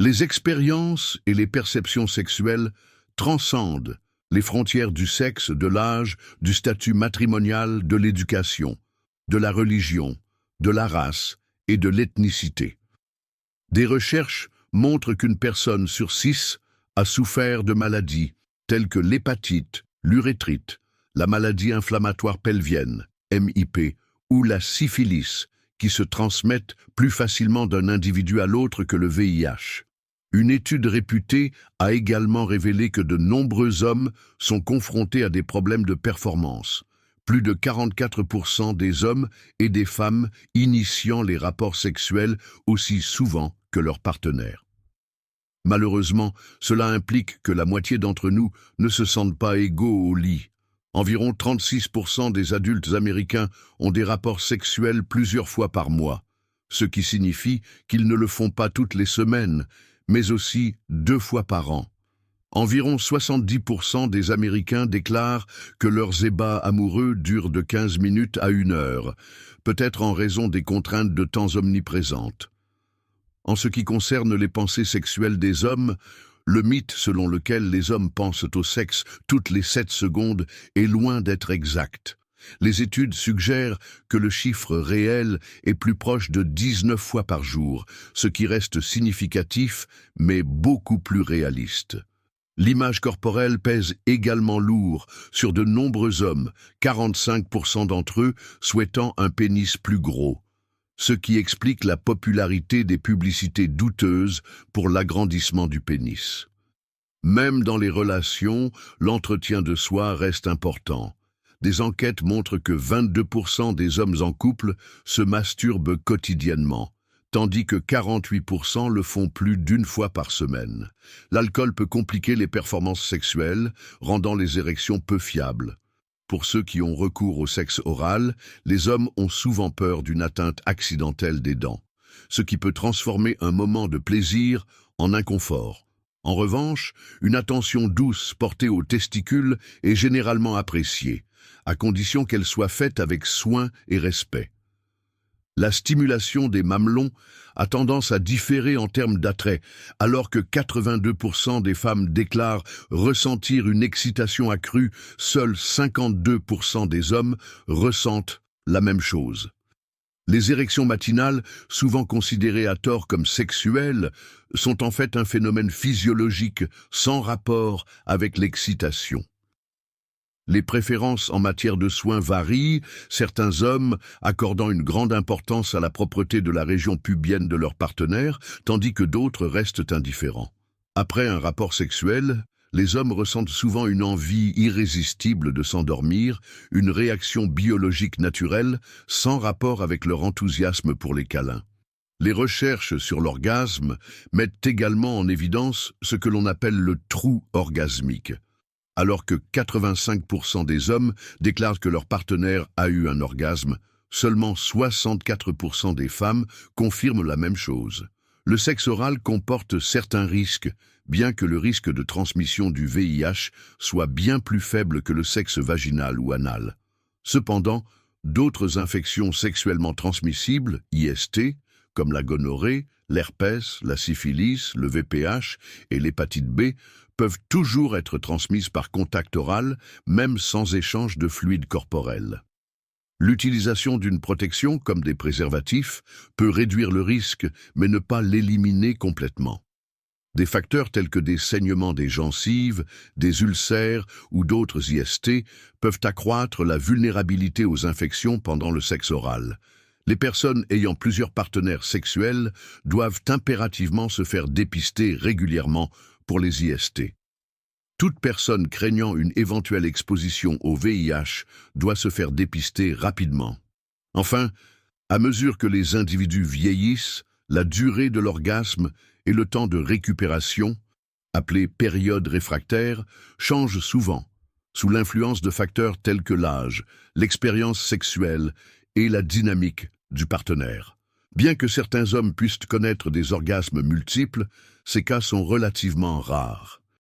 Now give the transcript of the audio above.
Les expériences et les perceptions sexuelles transcendent les frontières du sexe, de l'âge, du statut matrimonial, de l'éducation, de la religion, de la race et de l'ethnicité. Des recherches montrent qu'une personne sur 6 a souffert de maladies telles que l'hépatite, l'urétrite, la maladie inflammatoire pelvienne, MIP, ou la syphilis, qui se transmettent plus facilement d'un individu à l'autre que le VIH. Une étude réputée a également révélé que de nombreux hommes sont confrontés à des problèmes de performance. Plus de 44% des hommes et des femmes initiant les rapports sexuels aussi souvent que leurs partenaires. Malheureusement, cela implique que la moitié d'entre nous ne se sentent pas égaux au lit. Environ 36% des adultes américains ont des rapports sexuels plusieurs fois par mois, ce qui signifie qu'ils ne le font pas toutes les semaines, mais aussi 2 fois par an. Environ 70% des Américains déclarent que leurs ébats amoureux durent de 15 minutes à 1 heure, peut-être en raison des contraintes de temps omniprésentes. En ce qui concerne les pensées sexuelles des hommes, le mythe selon lequel les hommes pensent au sexe toutes les 7 secondes est loin d'être exact. Les études suggèrent que le chiffre réel est plus proche de 19 fois par jour, ce qui reste significatif, mais beaucoup plus réaliste. L'image corporelle pèse également lourd sur de nombreux hommes, 45% d'entre eux souhaitant un pénis plus gros, ce qui explique la popularité des publicités douteuses pour l'agrandissement du pénis. Même dans les relations, l'entretien de soi reste important. Des enquêtes montrent que 22% des hommes en couple se masturbent quotidiennement, tandis que 48% le font plus d'1 fois par semaine. L'alcool peut compliquer les performances sexuelles, rendant les érections peu fiables. Pour ceux qui ont recours au sexe oral, les hommes ont souvent peur d'une atteinte accidentelle des dents, ce qui peut transformer un moment de plaisir en inconfort. En revanche, une attention douce portée aux testicules est généralement appréciée, à condition qu'elle soit faite avec soin et respect. La stimulation des mamelons a tendance à différer en termes d'attrait, alors que 82% des femmes déclarent ressentir une excitation accrue, seuls 52% des hommes ressentent la même chose. Les érections matinales, souvent considérées à tort comme sexuelles, sont en fait un phénomène physiologique sans rapport avec l'excitation. Les préférences en matière de soins varient, certains hommes accordant une grande importance à la propreté de la région pubienne de leur partenaire, tandis que d'autres restent indifférents. Après un rapport sexuel, les hommes ressentent souvent une envie irrésistible de s'endormir, une réaction biologique naturelle, sans rapport avec leur enthousiasme pour les câlins. Les recherches sur l'orgasme mettent également en évidence ce que l'on appelle le trou orgasmique. Alors que 85% des hommes déclarent que leur partenaire a eu un orgasme, seulement 64% des femmes confirment la même chose. Le sexe oral comporte certains risques, bien que le risque de transmission du VIH soit bien plus faible que le sexe vaginal ou anal. Cependant, d'autres infections sexuellement transmissibles, IST, comme la gonorrhée, l'herpès, la syphilis, le VPH et l'hépatite B, peuvent toujours être transmises par contact oral, même sans échange de fluide corporel. L'utilisation d'une protection, comme des préservatifs, peut réduire le risque, mais ne pas l'éliminer complètement. Des facteurs tels que des saignements des gencives, des ulcères ou d'autres IST peuvent accroître la vulnérabilité aux infections pendant le sexe oral. Les personnes ayant plusieurs partenaires sexuels doivent impérativement se faire dépister régulièrement pour les IST. Toute personne craignant une éventuelle exposition au VIH doit se faire dépister rapidement. Enfin, à mesure que les individus vieillissent, la durée de l'orgasme et le temps de récupération, appelé période réfractaire, change souvent, sous l'influence de facteurs tels que l'âge, l'expérience sexuelle et la dynamique du partenaire. Bien que certains hommes puissent connaître des orgasmes multiples, ces cas sont relativement rares.